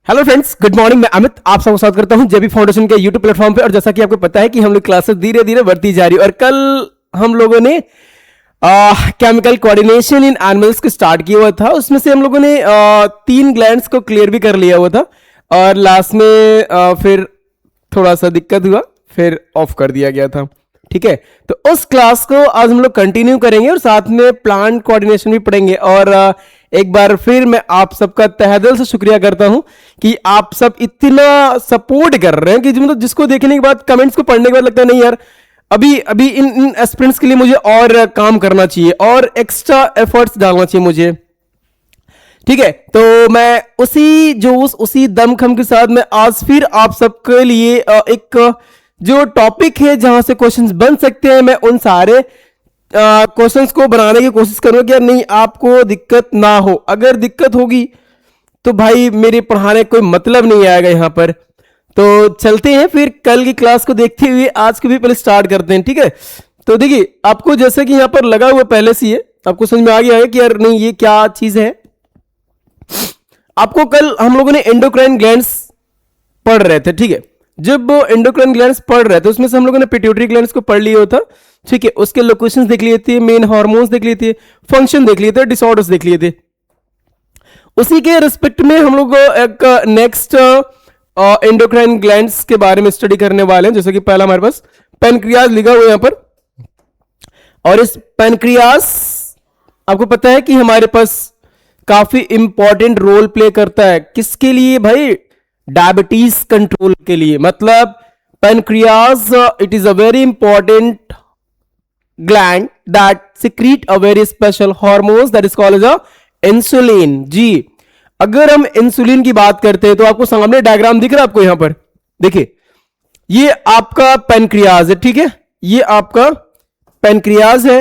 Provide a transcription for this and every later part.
Hello friends, good morning. मैं अमित आप सबका स्वागत करता हूं जेबी फाउंडेशन के यूट्यूब प्लेटफॉर्म पे। और जैसा कि आपको पता है कि हम लोग क्लासेस धीरे धीरे बढ़ती जा रही है और कल हम लोगों ने केमिकल कोऑर्डिनेशन इन एनिमल्स को स्टार्ट किया हुआ था। उसमें से हम लोगों ने 3 ग्लैंड्स को क्लियर भी कर लिया हुआ था और लास्ट में फिर थोड़ा सा दिक्कत हुआ, फिर ऑफ कर दिया गया था। ठीक है, तो उस क्लास को आज हम लोग कंटिन्यू करेंगे और साथ में प्लांट कोऑर्डिनेशन भी पढ़ेंगे। और एक बार फिर मैं आप सबका तहे दिल से शुक्रिया करता हूं कि आप सब इतना सपोर्ट कर रहे हैं कि मतलब जिसको देखने के बाद, कमेंट्स को पढ़ने के बाद लगता है नहीं यार, अभी अभी इन एस्पिरेंट्स के लिए मुझे और काम करना चाहिए और एक्स्ट्रा एफर्ट्स डालना चाहिए मुझे। ठीक है, तो मैं उसी जोश उसी दमखम के साथ मैं आज फिर आप सबके लिए एक जो टॉपिक है जहां से क्वेश्चंस बन सकते हैं, मैं उन सारे क्वेश्चंस को बनाने की कोशिश करूंगा कि यार नहीं आपको दिक्कत ना हो। अगर दिक्कत होगी तो भाई मेरे पढ़ाने कोई मतलब नहीं आएगा यहां पर। तो चलते हैं फिर कल की क्लास को देखते हुए आज को भी पहले स्टार्ट करते हैं। ठीक है, तो देखिए आपको जैसे कि यहां पर लगा हुआ पहले से ही है, आपको समझ में आ गया है कि यार नहीं ये क्या चीज है। आपको कल हम लोगों ने एंडोक्राइन ग्लैंड्स पढ़ रहे थे। ठीक है, जब एंडोक्राइन ग्लैंड्स पढ़ रहे थे उसमें से हम लोगों ने पिट्यूटरी ग्लैंड्स को पढ़ लिया होता। ठीक है, उसके लोकेशंस देख लिए थे, मेन हार्मोन्स देख लिए थे, फंक्शन देख लिए थे, डिसऑर्डर्स देख लिए थे। उसी के रिस्पेक्ट में हम लोग एक नेक्स्ट एंडोक्राइन ग्लैंड्स के बारे में स्टडी करने वाले हैं। जैसे कि पहला हमारे पास पैनक्रियाज लिखा हुआ है यहां पर, और इस पैनक्रियाज आपको पता है कि हमारे पास काफी इंपॉर्टेंट रोल प्ले करता है। किसके लिए भाई? डायबिटीज कंट्रोल के लिए। मतलब pancreas it is a very important gland that secrete a very special hormones that is called as a insulin। जी, अगर हम इंसुलिन की बात करते हैं तो आपको सामने डायग्राम दिख रहा है आपको यहां पर, देखिए ये आपका पैनक्रियाज है। ठीक है, ये आपका पैनक्रियाज है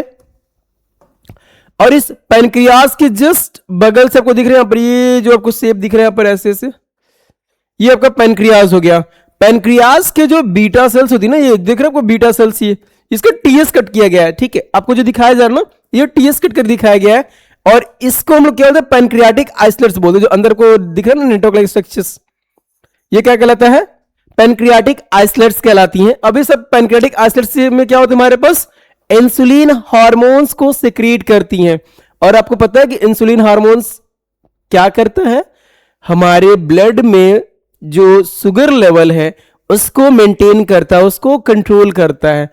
और इस पैनक्रियाज के जस्ट बगल से आपको दिख रहे हैं यहां पर, ये जो आपको शेप दिख रहा है यहां पर ऐसे ऐसे, ये आपका पैनक्रियाज हो गया। पैनक्रियाज के जो बीटा सेल्स होती है ना, ये दिख रहा है आपको बीटा सेल्स, ये इसका टीएस कट किया गया है। ठीक है, आपको जो दिखाया जा रहा है ना, ये टीएस कट कर दिखाया गया है और इसको हम लोग क्या बोलते हैं? पैनक्रियाटिक आइसोलेट्स बोलते हैं। जो अंदर को दिख रहा है ना नेटवर्क स्ट्रक्चर्स, ये क्या कहलाता है? पैनक्रियाटिक आइसोलेट्स कहलाती हैं। अब ये सब पैनक्रियाटिक आइसोलेट्स में क्या होता है? हमारे पास इंसुलिन हार्मोन्स को सिक्रीट करती हैं। और आपको पता है कि इंसुलिन हार्मोन्स क्या करता है? हमारे ब्लड में जो शुगर लेवल है उसको मेंटेन करता है, उसको कंट्रोल करता है।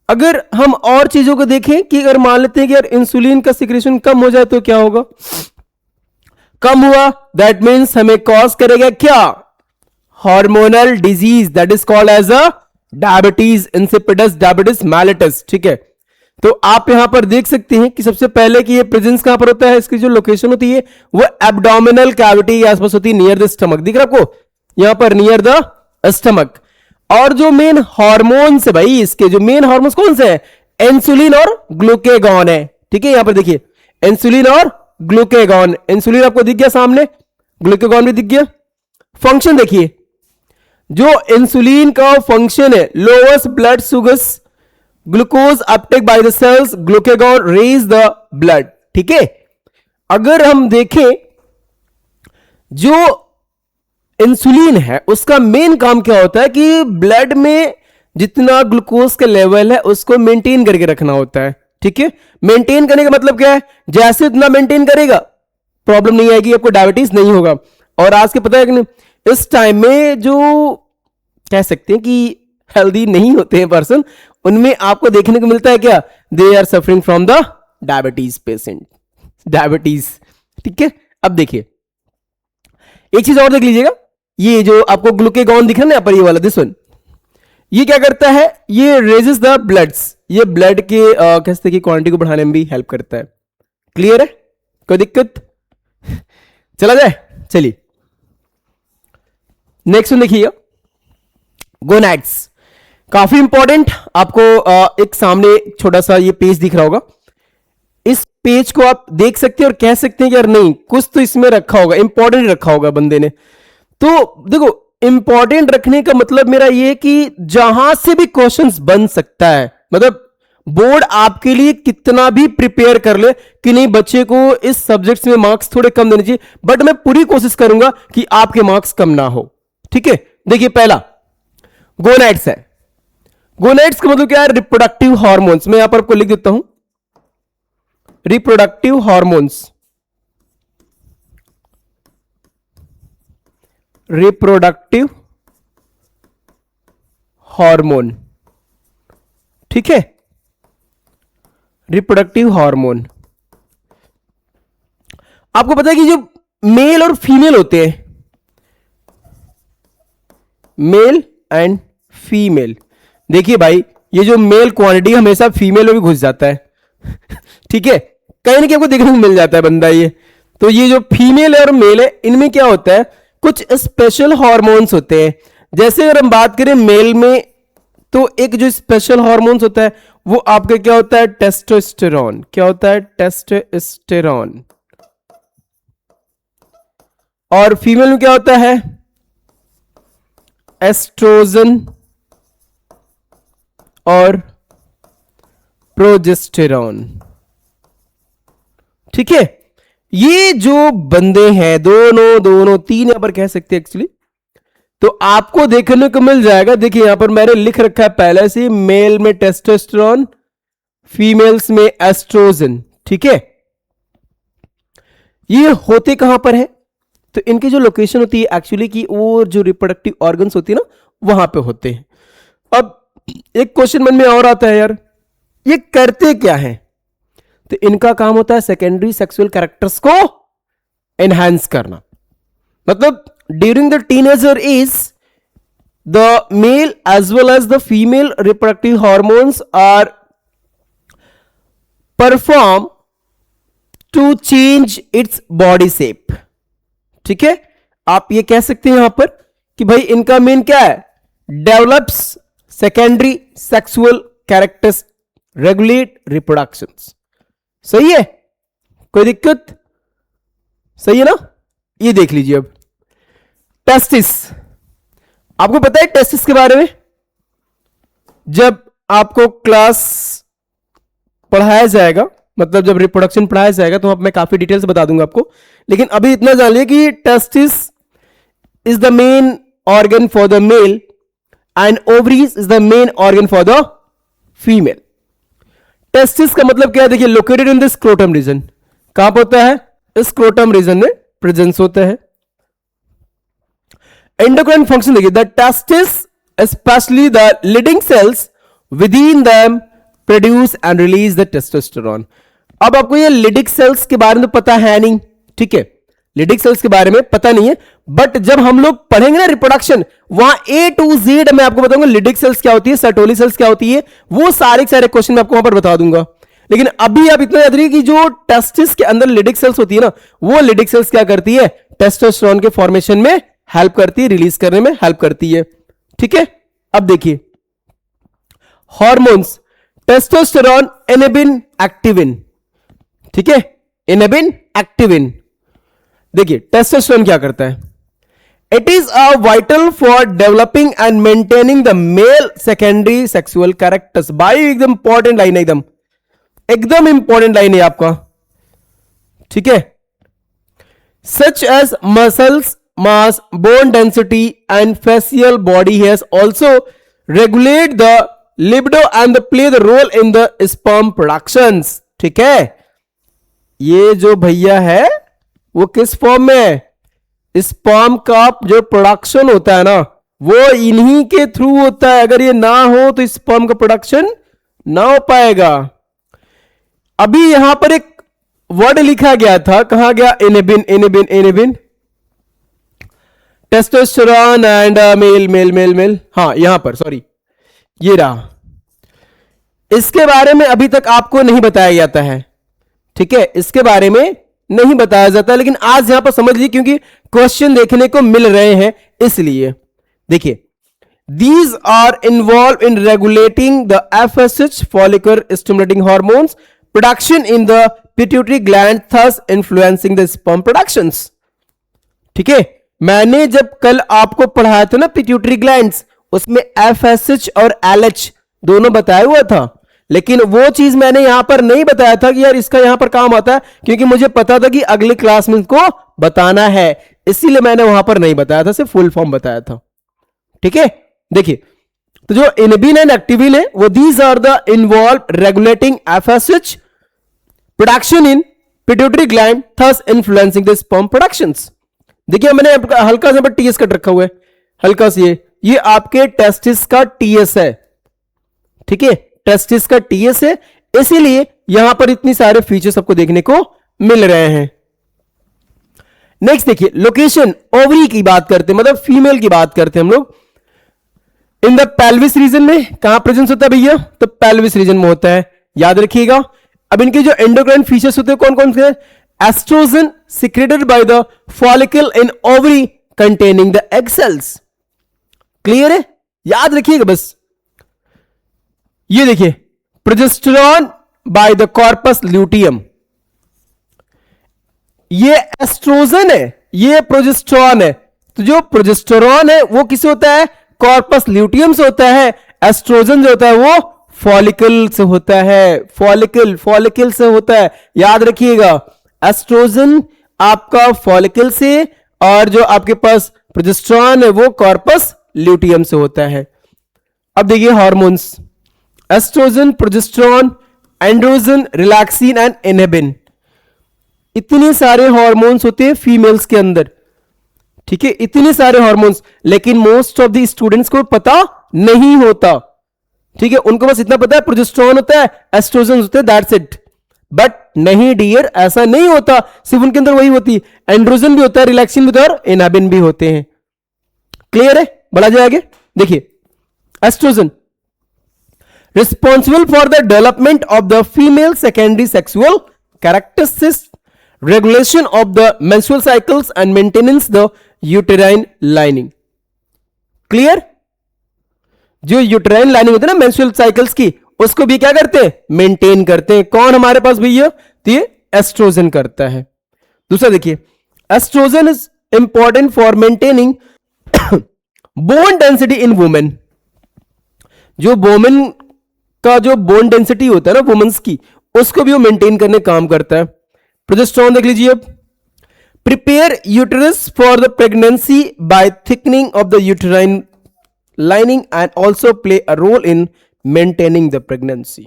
अगर हम और चीजों को देखें कि अगर मान लेते हैं कि यार इंसुलिन का सिक्रेशन कम हो जाए तो क्या होगा? कम हुआ दैट मींस हमें कॉज करेगा क्या? Hormonal disease that is called as a diabetes insipidus, diabetes mellitus. ठीक है, तो आप यहां पर देख सकते हैं कि सबसे पहले कि ये प्रेजेंस कहां पर होता है, इसकी जो लोकेशन होती है वो एब्डोमिनल कैविटी के आसपास होती है, नियर द स्टमक। दिख रहा है आपको यहां पर, नियर द स्टमक। और जो मेन हार्मोन्स है भाई, इसके जो मेन हार्मोन्स कौन से हैं? इंसुलिन और ग्लूकेगॉन है। ठीक है, यहां पर देखिए इंसुलिन और ग्लूकेगॉन। इंसुलिन आपको दिख गया सामने, ग्लूकेगॉन भी दिख गया। फंक्शन देखिए, जो इंसुलिन का फंक्शन है, lowers blood sugars, glucose uptake by the cells, glucagon raise the blood. ठीक है, अगर हम देखें जो इंसुलिन है उसका मेन काम क्या होता है कि ब्लड में जितना ग्लूकोज का लेवल है उसको मेंटेन करके रखना होता है। ठीक है, मेंटेन करने का मतलब क्या है? जैसे उतना मेंटेन करेगा प्रॉब्लम नहीं आएगी, आपको डायबिटीज नहीं होगा। और आज के पता है कि इस टाइम में जो कह सकते हैं कि हेल्दी नहीं होते हैं पर्सन, उनमें आपको देखने को मिलता है क्या? They are suffering from the diabetes patient, diabetes. ठीक है, अब देखिए एक चीज और देख लीजिएगा, ये जो आपको ग्लूकेगॉन दिख रहा है ना पर, ये वाला दिस वन, ये क्या करता है? ये रेजेस द ब्लड्स, ये ब्लड के कहते की क्वांटिटी को बढ़ाने में भी हेल्प करता है। क्लियर है? कोई दिक्कत? चला जाए, चलिए नेक्स्ट वन देखिएगा, गोनैड्स। काफी इंपॉर्टेंट, आपको एक सामने छोटा सा ये पेज दिख रहा होगा, इस पेज को आप देख सकते हैं और कह सकते हैं कि यार नहीं कुछ तो इसमें रखा होगा, इंपॉर्टेंट रखा होगा बंदे ने। तो देखो इंपॉर्टेंट रखने का मतलब मेरा ये है कि जहां से भी क्वेश्चंस बन सकता है, मतलब बोर्ड आपके लिए कितना भी प्रिपेयर कर ले कि नहीं बच्चे को इस सब्जेक्ट्स में मार्क्स थोड़े कम देने चाहिए, बट मैं पूरी कोशिश करूंगा कि आपके मार्क्स कम ना हो। ठीक है, देखिए पहला गोनाइड्स है। गोनाइड्स का मतलब क्या है? Reproductive hormones. मैं यहां पर आपको लिख देता हूं, रिप्रोडक्टिव हार्मोन्स, रिप्रोडक्टिव हार्मोन। ठीक है, रिप्रोडक्टिव हार्मोन। आपको पता है कि जो मेल और फीमेल होते हैं, मेल एंड फीमेल, देखिए भाई ये जो मेल क्वांटिटी हमेशा फीमेल में भी घुस जाता है ठीक है, कहीं ना कहीं आपको देखने को मिल जाता है बंदा ये। तो ये जो फीमेल और मेल है, इनमें क्या होता है, कुछ स्पेशल हार्मोन्स होते हैं। जैसे अगर हम बात करें मेल में, तो एक जो स्पेशल हार्मोन्स होता है वो आपका क्या होता है? टेस्टोस्टेरॉन। क्या होता है? टेस्टोस्टेरॉन। और फीमेल में क्या होता है? एस्ट्रोजन और प्रोजेस्टेरॉन। ठीक है, ये जो बंदे हैं, दोनों तीन यहां पर कह सकते हैं एक्चुअली, तो आपको देखने को मिल जाएगा। देखिए यहां पर मैंने लिख रखा है पहले से, मेल में टेस्टोस्टेरॉन, फीमेल्स में एस्ट्रोजन। ठीक है, ये होते कहां पर है? तो इनकी जो लोकेशन होती है एक्चुअली की, वो जो रिप्रोडक्टिव ऑर्गन्स होती है ना, वहां पे होते हैं। अब एक क्वेश्चन मन में और आता है यार, ये करते क्या है? तो इनका काम होता है सेकेंडरी सेक्सुअल कैरेक्टर्स को एनहांस करना। मतलब during the teenager age, the male as well as the female reproductive hormones are perform to change its body shape. ठीक है, आप ये कह सकते हैं यहां पर कि भाई इनका मेन क्या है? Develops secondary sexual characters, regulate reproductions. सही है, कोई दिक्कत? सही है ना? ये देख लीजिए अब टेस्टिस। आपको पता है टेस्टिस के बारे में? जब आपको क्लास पढ़ाया जाएगा, मतलब जब रिप्रोडक्शन पढ़ाया जाएगा, तो मैं काफी डिटेल से बता दूंगा आपको, लेकिन अभी इतना जान लिया कि testis is the main organ for the male and ovaries is the main organ for the female. Testis का मतलब क्या है? देखिए, located in the scrotum region. कहां पर होता है? स्क्रोटम रीजन में प्रेजेंस होता है। एंडोक्राइन फंक्शन देखिए, the testis specially the Leydig cells within them produce and release the testosterone. अब आपको ये लिडिक सेल्स के बारे में पता है नहीं, ठीक है, लिडिक सेल्स के बारे में पता नहीं है, बट जब हम लोग पढ़ेंगे ना रिप्रोडक्शन, वहां ए टू जेड मैं आपको बताऊंगा लिडिक सेल्स क्या होती है, सर्टोली सेल्स क्या होती है, वो सारे क्वेश्चन मैं आपको वहां पर बता दूंगा। लेकिन अभी आप इतना याद रखिए कि जो टेस्टिस के अंदर लिडिक सेल्स होती है ना, वो लिडिक सेल्स क्या करती है? टेस्टोस्टेरोन के फॉर्मेशन में हेल्प करती है, रिलीज करने में हेल्प करती है। ठीक है, अब देखिए हॉर्मोन्स, टेस्टोस्टेरोन, एनेबिन, एक्टिविन। ठीक है, एनेबिन, एक्टिविन। देखिए टेस्टोस्टेरोन क्या करता है? It is a vital for developing and maintaining the male secondary sexual characters. भाई एकदम इंपॉर्टेंट लाइन है, एकदम इंपॉर्टेंट लाइन है आपका। ठीक है, such as muscles mass, bone density and facial body hairs also regulate the libido and play the role in the sperm productions. ठीक है, ये जो भैया है वो किस फॉर्म में है? स्पर्म का जो प्रोडक्शन होता है ना, वो इन्हीं के थ्रू होता है। अगर ये ना हो तो स्पर्म का प्रोडक्शन ना हो पाएगा। अभी यहां पर एक वर्ड लिखा गया था, कहां गया? एनेबिन, एनेबिन, एनेबिन, testosterone and male male male male. हाँ यहां पर, सॉरी ये रहा। इसके बारे में अभी तक आपको नहीं बताया जाता है। ठीक है, इसके बारे में नहीं बताया जाता, लेकिन आज यहां पर समझ लीजिए क्योंकि क्वेश्चन देखने को मिल रहे हैं इसलिए। देखिए, these are involved in regulating the FSH follicle stimulating hormones production in the pituitary gland, thus influencing the sperm productions। ठीक है, मैंने जब कल आपको पढ़ाया था ना पिट्यूटरी ग्लैंड्स, उसमें FSH और LH दोनों बताया हुआ था। लेकिन वो चीज मैंने यहां पर नहीं बताया था कि यार इसका यहां पर काम आता है, क्योंकि मुझे पता था कि अगली क्लास में इसको बताना है, इसीलिए मैंने वहां पर नहीं बताया था, सिर्फ फुल फॉर्म बताया था। ठीक है, देखिए तो जो इनबिन एंड एक्टिविन है वो these are the involve regulating FSH production in pituitary gland, thus influencing the sperm productions. देखिए मैंने हल्का सा टीएस कट रखा हुआ है, हल्का सा ये आपके टेस्टिस का टीएस है। ठीक है, टेस्टिस का टीएस है, इसीलिए यहां पर इतनी सारे फीचर्स आपको देखने को मिल रहे हैं। नेक्स्ट देखिए, लोकेशन ओवरी की बात करते हैं, मतलब फीमेल की बात करते हैं हम लोग। इन द पेल्विस रीजन में कहां प्रेजेंस होता है भैया? तो पेल्विस रीजन में होता है, याद रखिएगा। अब इनके जो एंडोक्राइन फीचर्स होते हैं कौन कौन से? Estrogen secreted by the follicle in ovary containing the egg cells. Clear है, याद रखिएगा बस। ये देखिए, progesterone by the corpus luteum, ये एस्ट्रोजन है, ये प्रोजेस्टेरॉन है। तो जो प्रोजेस्टेरॉन है वो किसे होता है? कॉर्पस ल्यूटियम से होता है। एस्ट्रोजन जो होता है वो फॉलिकल से होता है, फॉलिकल से होता है, याद रखिएगा। एस्ट्रोजन आपका फॉलिकल से, और जो आपके पास प्रोजेस्टेरॉन है वो कॉर्पस ल्यूटियम से होता है। अब देखिए hormones, estrogen, progesterone, androgen, relaxin and inhibin, इतने सारे हार्मोन्स होते हैं फीमेल्स के अंदर। ठीक है, इतने सारे हार्मोन्स, लेकिन मोस्ट ऑफ द स्टूडेंट्स को पता नहीं होता। ठीक है, उनको बस इतना पता है प्रोजेस्टेरॉन होता है, एस्ट्रोजन होते हैं, दैट्स इट। बट नहीं डियर, ऐसा नहीं होता, सिर्फ उनके अंदर वही होती है। एंड्रोजन भी होता है, रिलैक्सिन भी होता है, और इनहिबिन भी होते हैं। क्लियर है, बढ़ा जाए आगे। देखिए, oestrogen responsible for the development of the female secondary sexual characteristics, regulation of the menstrual cycles and maintenance the uterine lining. Clear? जो यूटेराइन लाइनिंग होती है ना मेंस्ट्रुअल साइकिल्स की, उसको भी क्या करते हैं? मेंटेन करते हैं। कौन हमारे पास भैया? तो ये एस्ट्रोजन करता है। दूसरा देखिए, estrogen is important for maintaining bone density in women. जो वुमेन का जो बोन डेंसिटी होता है ना वुमेन्स की, उसको भी वो मेंटेन करने काम करता है। प्रोजेस्टेरॉन देख लीजिए अब, prepare uterus for the pregnancy by thickening of the uterine lining and also play a role in maintaining the pregnancy.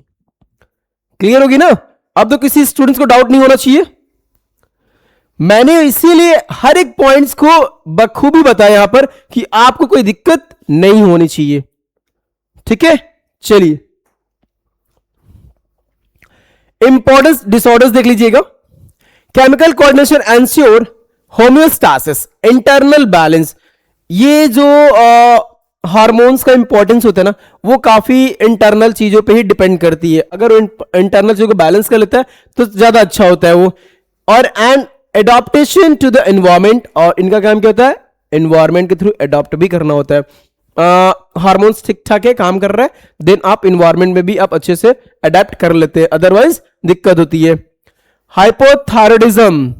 Clear होगी ना? अब तो किसी स्टूडेंट्स को डाउट नहीं होना चाहिए। मैंने इसीलिए हर एक पॉइंट्स को बखूबी बताया यहां पर कि आपको कोई दिक्कत नहीं होनी चाहिए। ठीक है, चलिए इंपॉर्टेंस डिसऑर्डर्स देख लीजिएगा। Chemical coordination ensure homeostasis, internal balance. ये जो हार्मोन्स का इंपॉर्टेंस होता है ना, वो काफी इंटरनल चीजों पे ही डिपेंड करती है। अगर इंटरनल चीजों को बैलेंस कर लेता है तो ज्यादा अच्छा होता है वो। और and adaptation to the environment, और इनका काम क्या होता है? एनवायरमेंट के थ्रू एडॉप्ट भी करना होता है। हार्मोन्स ठीक ठाक है, काम कर रहा है, देन आप इन्वायरमेंट में भी आप अच्छे से अडेप्ट कर लेते हैं, अदरवाइज दिक्कत होती है। हाइपोथायरॉयडिज्म,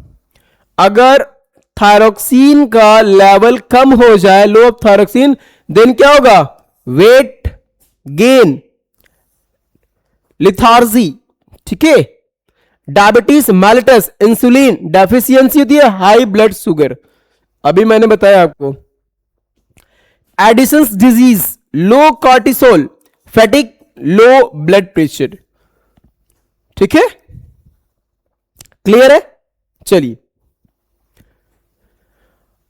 अगर थायरोक्सिन का लेवल कम हो जाए, लो ऑफ थायरोक्सिन, देन क्या होगा? Weight gain, lethargy. ठीक है, डायबिटीज मेलिटस, इंसुलिन डेफिशिएंसी होती है, हाई ब्लड शुगर, अभी मैंने बताया आपको। Addison's disease, low cortisol, fatigue, low blood pressure. ठीक है, क्लियर है? चलिए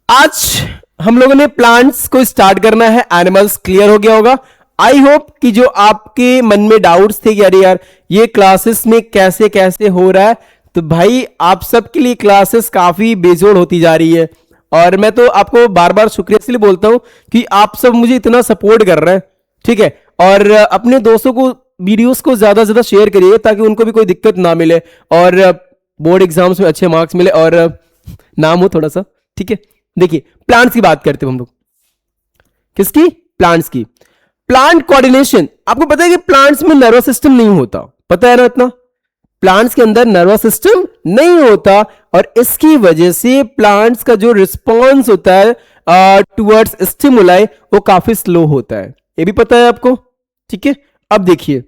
आज हम लोगों ने प्लांट्स को स्टार्ट करना है, एनिमल्स क्लियर हो गया होगा। आई होप कि जो आपके मन में डाउट्स थे कि अरे यार ये क्लासेस में कैसे कैसे हो रहा है, तो भाई आप सबके लिए क्लासेस काफी बेजोड़ होती जा रही है। और मैं तो आपको बार बार शुक्रिया इसलिए बोलता हूं कि आप सब मुझे इतना सपोर्ट कर रहे हैं। ठीक है, और अपने दोस्तों को वीडियोस को ज्यादा से ज्यादा शेयर करिए ताकि उनको भी कोई दिक्कत ना मिले और बोर्ड एग्जाम्स में अच्छे मार्क्स मिले और नाम हो थोड़ा सा। ठीक है, देखिए प्लांट्स की बात करते हैं हम लोग। किसकी? प्लांट्स की। प्लांट कोऑर्डिनेशन, आपको पता है कि प्लांट्स में नर्वस सिस्टम नहीं होता, पता है ना? इतना प्लांट्स के अंदर नर्वस सिस्टम नहीं होता और इसकी वजह से प्लांट्स का जो रिस्पॉन्स होता है टुवर्ड्स स्टिमुलाई वो काफी स्लो होता है, ये भी पता है आपको। ठीक है, अब देखिए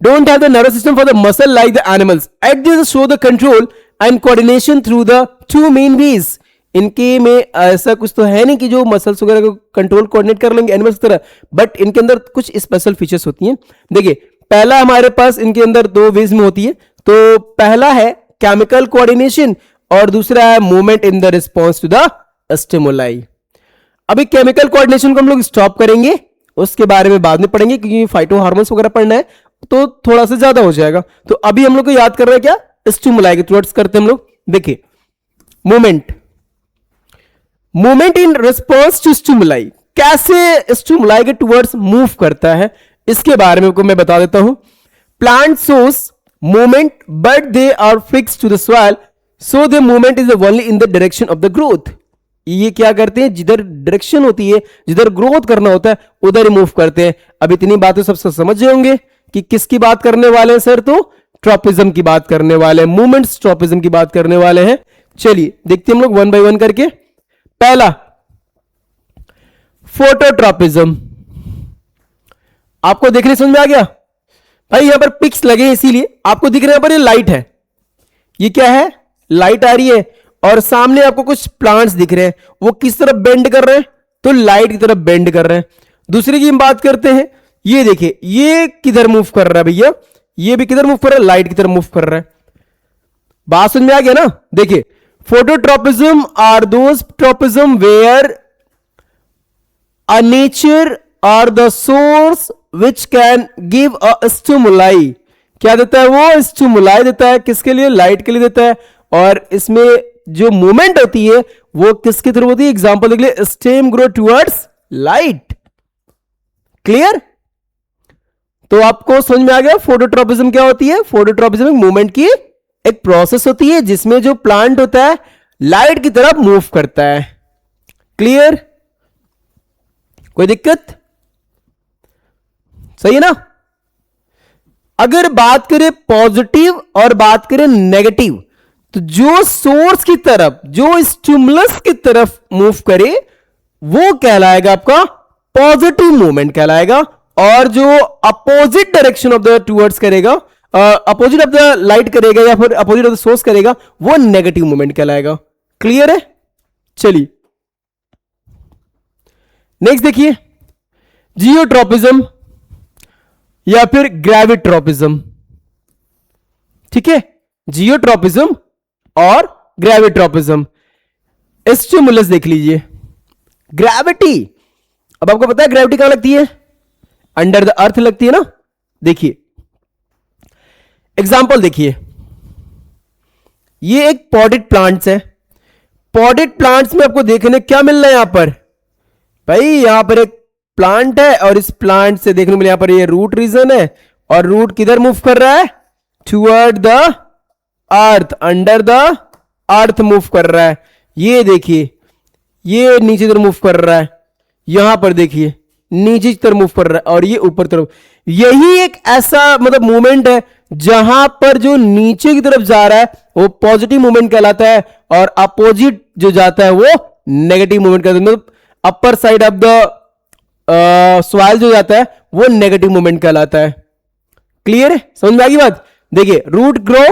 don't have the nervous system for the muscle like the animals. At this show the control and coordination through the two main ways. इनके में ऐसा कुछ तो है नहीं कि जो मसल्स वगैरह को कंट्रोल कोऑर्डिनेट कर लेंगे एनिमल्स की तरह, बट इनके अंदर कुछ स्पेशल फीचर्स होती हैं. देखिए पहला हमारे पास इनके अंदर दो वेज में होती है. तो पहला है केमिकल कोऑर्डिनेशन और दूसरा है movement in the response to the stimuli. अभी केमिकल कोऑर्डिनेशन को हम लोग स्टॉप करेंगे, उसके बारे में बाद में पढ़ेंगे क्योंकि फाइटो हार्मोन्स वगैरह पढ़ना है तो थोड़ा सा ज्यादा हो जाएगा. तो अभी हम लोग को याद कर रहे हैं क्या, स्टिमुलाई के टुवर्ड्स करते हैं हम लोग. देखिए movement in response to stimuli, कैसे स्टिमुलाई के टुवर्ड्स मूव करता है इसके बारे में को मैं बता देता हूं. Plant shows movement but they are fix to the soil so the movement is only in the direction of the growth. ये क्या करते हैं, जिधर डायरेक्शन होती है, जिधर ग्रोथ करना होता है उधर ही मूव करते हैं. अब इतनी बातें सब समझ गए होंगे कि किसकी बात करने वाले हैं सर, तो ट्रॉपिज्म की बात करने वाले हैं, मूवमेंट्स ट्रॉपिज्म की बात करने वाले हैं. चलिए देखते हैं हम लोग वन बाय वन करके. पहला फोटोट्रॉपिज्म, आपको देखने समझ में आ गया भाई. यहां पर पिक्स लगे हैं इसीलिए आपको दिख रहा है. यहां पर ये लाइट है, ये क्या है, लाइट आ रही है और सामने आपको कुछ प्लांट्स दिख रहे हैं. वो किस तरफ बेंड कर रहे हैं, तो लाइट की तरफ बेंड कर रहे हैं. दूसरी की हम बात करते हैं, ये देखिए ये किधर मूव कर रहा है भैया, ये भी किधर मूव कर रहा है, लाइट की तरफ मूव कर रहा है. बात समझ में आ गया ना. देखिए phototropism are those tropism where a nature are the source which can give a stimuli. क्या देता है वो, स्टिमुलाई देता है. किसके लिए, लाइट के लिए देता है. और इसमें जो मूवमेंट होती है वो किसके थ्रू होती है, एग्जांपल देख ले, stem grow towards light. Clear. तो आपको समझ में आ गया फोटोट्रॉपिज्म क्या होती है. फोटोट्रॉपिज्म मूवमेंट की एक प्रोसेस होती है जिसमें जो प्लांट होता है लाइट की तरफ मूव करता है. क्लियर, कोई दिक्कत, सही है ना. अगर बात करें पॉजिटिव और बात करें नेगेटिव, तो जो सोर्स की तरफ, जो स्टिमुलस की तरफ मूव करे वो कहलाएगा आपका पॉजिटिव मूवमेंट कहलाएगा. और जो opposite direction of the towards करेगा, अपोजिट ऑफ द लाइट करेगा या फिर अपोजिट ऑफ द सोर्स करेगा, वो नेगेटिव मूवमेंट कहलाएगा. क्लियर है. चलिए नेक्स्ट देखिए, जियोट्रॉपिज्म या फिर ग्रेविट्रॉपिज्म. ठीक है, जियोट्रॉपिज्म और ग्रेविट्रॉपिज्म. स्टिमुलस देख लीजिए, ग्रेविटी. अब आपको पता है ग्रेविटी कहां लगती है, अंडर द अर्थ लगती है ना. देखिए एग्जाम्पल देखिए, ये एक पॉटेड प्लांट्स है. पॉटेड प्लांट्स में आपको देखने क्या मिल रहा है यहां पर भाई, यहां पर एक प्लांट है और इस प्लांट से देखने मिले यहां पर ये रूट रीजन है और रूट किधर मूव कर रहा है, toward the earth, under the earth move कर रहा है. ये देखिए ये नीचे तरफ मूव कर रहा है, यहां पर देखिए नीचे की तरफ मूव कर रहा है और ये ऊपर तरफ. यही एक ऐसा मतलब मूवमेंट है जहां पर जो नीचे की तरफ जा रहा है वो पॉजिटिव मूवमेंट कहलाता है और अपोजिट जो जाता है वो नेगेटिव मूवमेंट कहलाता है. मतलब upper side of the soil जो जाता है वो नेगेटिव मूवमेंट कहलाता है. क्लियर है, समझ में आ गई बात. देखिए रूट ग्रो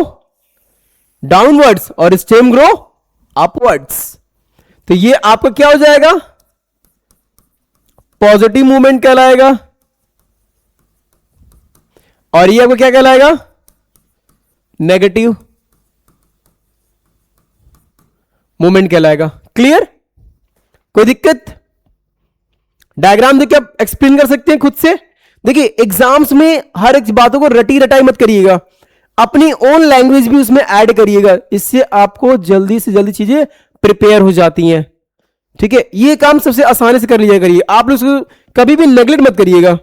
डाउनवर्ड्स और स्टेम ग्रो अपवर्ड्स. तो ये आपका क्या हो जाएगा, पॉजिटिव मूवमेंट कहलाएगा और ये आपको क्या कहलाएगा, नेगेटिव मूवमेंट कहलाएगा. क्लियर, कोई दिक्कत. डायग्राम देखिए आप एक्सप्लेन कर सकते हैं खुद से. देखिए एग्जाम्स में हर एक बातों को रटी रटाई मत करिएगा, अपनी ओन लैंग्वेज भी उसमें ऐड करिएगा, इससे आपको जल्दी से जल्दी चीजें प्रिपेयर हो जाती हैं. ठीक है, ये काम सबसे आसानी से कर लिया करिए, आप लोग कभी भी नेग्लेक्ट मत करिएगा.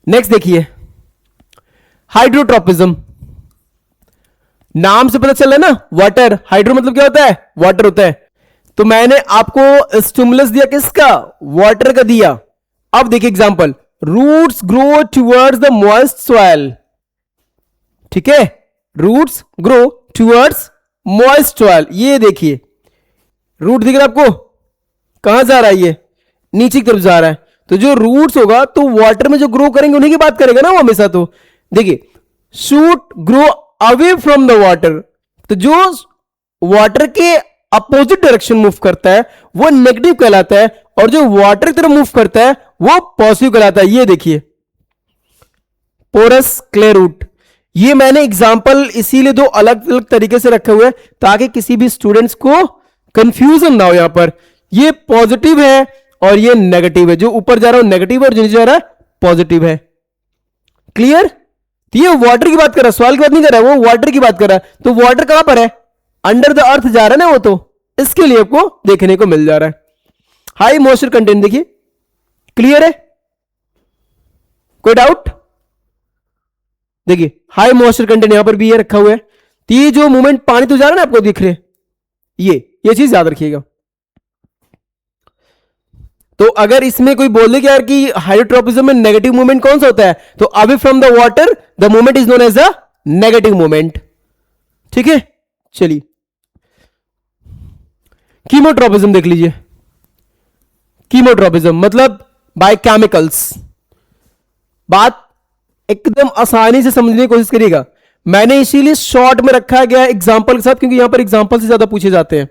नेक्स्ट देखिए हाइड्रोट्रॉपिज्म. नाम से पता चल रहा है ना, वाटर. हाइड्रो मतलब क्या होता है, वाटर होता है. तो मैंने आपको स्टिमुलस दिया किसका, वाटर का दिया. अब देखिए example, roots grow towards the moist soil. ठीक है, roots grow towards moist soil. ये देखिए रूट दिख रहा है आपको, कहां जा रहा है, ये नीचे की तरफ जा रहा है. तो जो रूट्स होगा तो वाटर में जो ग्रो करेंगे उन्हीं की बात करेगा ना वो हमेशा। तो देखिए shoot grow away from the water, तो जो वाटर के अपोजिट डायरेक्शन मूव करता है वो नेगेटिव कहलाता है, और जो वाटर की तरफ मूव करता है वो पॉजिटिव कहलाता है। ये देखिए पोरस क्ले रूट, ये मैंने एग्जांपल इसीलिए दो अलग अलग तरीके से रखे हुए हैं ताकि किसी भी स्टूडेंट्स को कंफ्यूजन ना हो। यहां पर ये पॉजिटिव है और ये नेगेटिव है, जो ऊपर जा रहा है नेगेटिव है और जो नीचे जा रहा है पॉजिटिव है। क्लियर? तो ये वाटर की बात कर रहा है, सवाल की बात नहीं कर रहा है, वो वाटर की बात कर रहा है। तो वाटर कहां पर है? अंडर द अर्थ जा रहा है ना वो, तो इसके लिए आपको देखने को मिल जा रहा है। हाई मॉइस्चर कंटेंट देखिए, क्लियर है? कोई डाउट? देखिए हाई मॉइस्चर कंटेंट यहां पर भी ये रखा हुआ है। तो ये जो मूवमेंट पानी तो जा रहा है ना आपको दिख रहे, ये चीज याद रखिएगा। तो अगर इसमें कोई बोल दे कि यार कि हाइड्रोट्रोपिज्म में नेगेटिव मूवमेंट कौन सा होता है, तो away from the water the movement is known as a negative movement. ठीक है, चलिए कीमोट्रोपिज्म देख लीजिए। कीमोट्रोपिज्म मतलब बाय केमिकल्स। बात एकदम आसानी से समझने की कोशिश करिएगा, मैंने इसीलिए शॉर्ट में रखा गया एग्जांपल के साथ, क्योंकि यहां पर एग्जांपल से ज्यादा पूछे जाते हैं,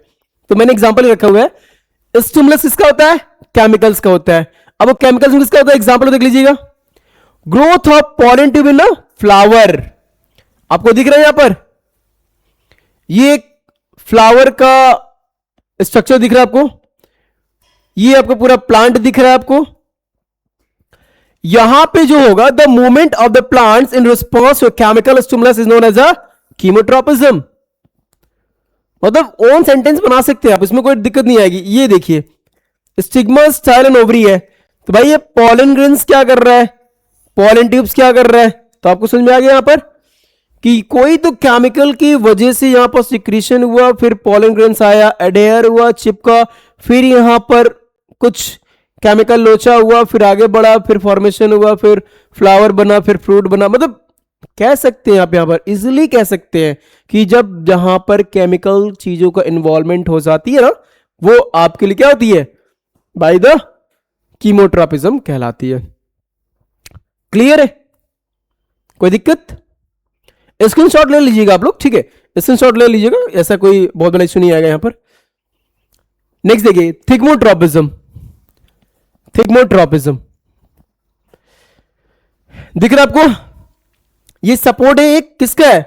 तो मैंने एग्जांपल ही रखा हुआ है। स्टिमुलस किसका होता है? केमिकल्स का होता है। अब वो केमिकल्स में किसका होता है? एग्जांपल देख लीजिएगा, growth of pollen tube in flower. आपको दिख रहा है यहां पर ये फ्लावर का स्ट्रक्चर दिख रहा है आपको, ये आपको पूरा प्लांट दिख रहा है आपको। यहां पे जो होगा the movement of the plants in response to chemical stimulus is known as a chemotropism. मतलब ओन सेंटेंस बना सकते हैं आप, इसमें कोई दिक्कत नहीं आएगी। ये देखिए स्टिग्मा स्टाइल एंड ओवरी है, तो भाई ये पॉलन ग्रेन्स क्या कर रहा है, पॉलन ट्यूब्स क्या कर रहा है, तो आपको समझ में आ गया यहां पर कि कोई तो केमिकल की वजह से यहां पर सिक्रीशन हुआ, फिर पॉलन ग्रेन्स आया, एडेयर हुआ, चिपका, फिर यहां पर कुछ केमिकल लोचा हुआ, फिर आगे बढ़ा, फिर फॉर्मेशन हुआ, फिर फ्लावर बना, फिर फ्रूट बना। मतलब कह सकते हैं आप यहां पर इजिली कह सकते हैं कि जब जहां पर केमिकल चीजों का इन्वॉल्वमेंट हो जाती है ना, वो आपके लिए क्या होती है? बाय द कीमोट्रोपिज्म कहलाती है। क्लियर है? कोई दिक्कत? स्क्रीनशॉट ले लीजिएगा आप लोग, ठीक है, स्क्रीनशॉट ले लीजिएगा, ऐसा कोई बहुत बड़ा इश्यू नहीं आएगा यहां पर। नेक्स्ट देखिए थिग्मोट्रोपिज्म। थिग्मोट्रोपिज्म दिख रहा है आपको? ये सपोर्ट है एक किसका है?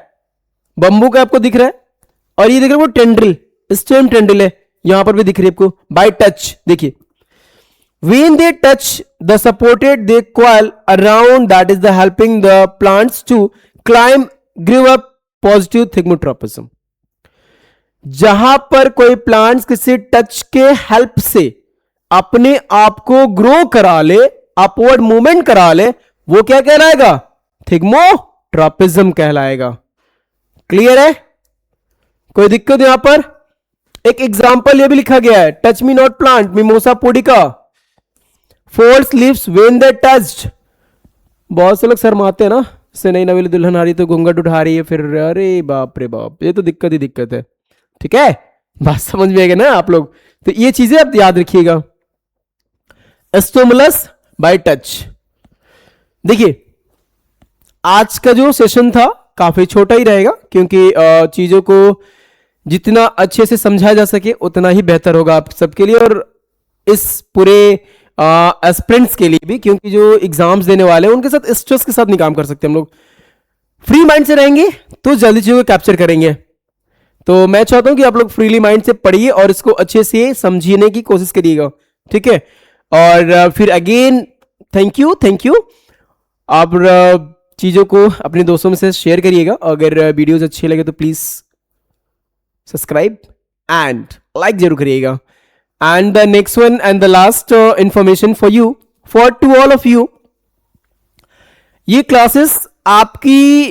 बंबू का आपको दिख रहा है, और ये दिख रहा है वो टेंड्रिल, स्टेम टेंड्रिल है, यहां पर भी दिख रही है आपको बाय टच। देखिए when they touch the supported they coil around, that is the helping the plants to climb grow up positive thigmotropism। जहां पर कोई प्लांट्स किसी टच के हेल्प से अपने आप को ग्रो करा ले, अपवर्ड मूवमेंट करा ले, वो क्या कहलाएगा? थिग्मोट्रोपिज्म कहलाएगा। क्लियर है? कोई दिक्कत यहां पर? एक एग्जांपल ये भी लिखा गया है, touch me not plant mimosa pudica folds leaves when they touched. बहुत से लोग शर्माते हैं ना, से नई नवेली दुल्हन आ रही तो घूंघट उठा रही है, फिर अरे बाप रे बाप, ये तो दिक्कत ही दिक्कत है। ठीक है, बात समझ में आएगा ना आप लोग? तो ये चीजें आप याद रखिएगा। Stimulus by touch. देखिए आज का जो सेशन था काफी छोटा ही रहेगा, क्योंकि चीजों को जितना अच्छे से समझाया जा सके उतना ही बेहतर होगा आप सबके लिए, और इस पूरे एस्पिरेंट्स के लिए भी, क्योंकि जो एग्जाम्स देने वाले हैं उनके साथ स्ट्रेस के साथ नहीं काम कर सकते हम लोग। फ्री माइंड से रहेंगे तो जल्दी चीजों को कैप्चर करेंगे। तो मैं चाहता हूं कि आप लोग फ्रीली माइंड से पढ़िए और इसको अच्छे से समझने की कोशिश करिएगा, ठीक है? और फिर अगेन थैंक यू। आप चीजों को अपने दोस्तों में से शेयर करिएगा। अगर वीडियोस अच्छे लगे तो प्लीज सब्सक्राइब एंड लाइक जरूर करिएगा। And the next one and the last information for you, for to all of you, ये क्लासेस आपकी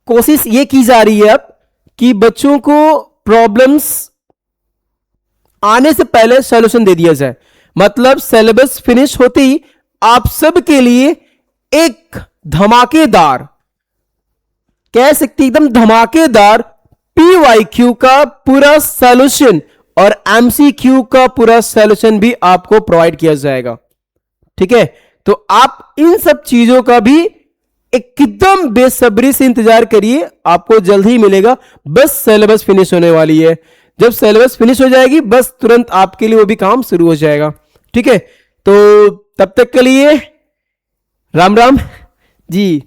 कोशिश ये की जा रही है अब कि बच्चों को प्रॉब्लम्स आने से पहले सॉल्यूशन दे दिया जाए। मतलब सिलेबस फिनिश होते ही आप सब के लिए एक धमाकेदार, कह सकते एकदम धमाकेदार PYQ का पूरा सॉल्यूशन और एमसीक्यू का पूरा सॉल्यूशन भी आपको प्रोवाइड किया जाएगा। ठीक है, तो आप इन सब चीजों का भी एकदम बेसब्री से इंतजार करिए, आपको जल्द ही मिलेगा। बस सिलेबस फिनिश होने वाली है, जब सिलेबस फिनिश हो जाएगी बस तुरंत आपके लिए वो भी काम शुरू हो जाएगा। ठीक है, तो तब तक के लिए राम राम जी।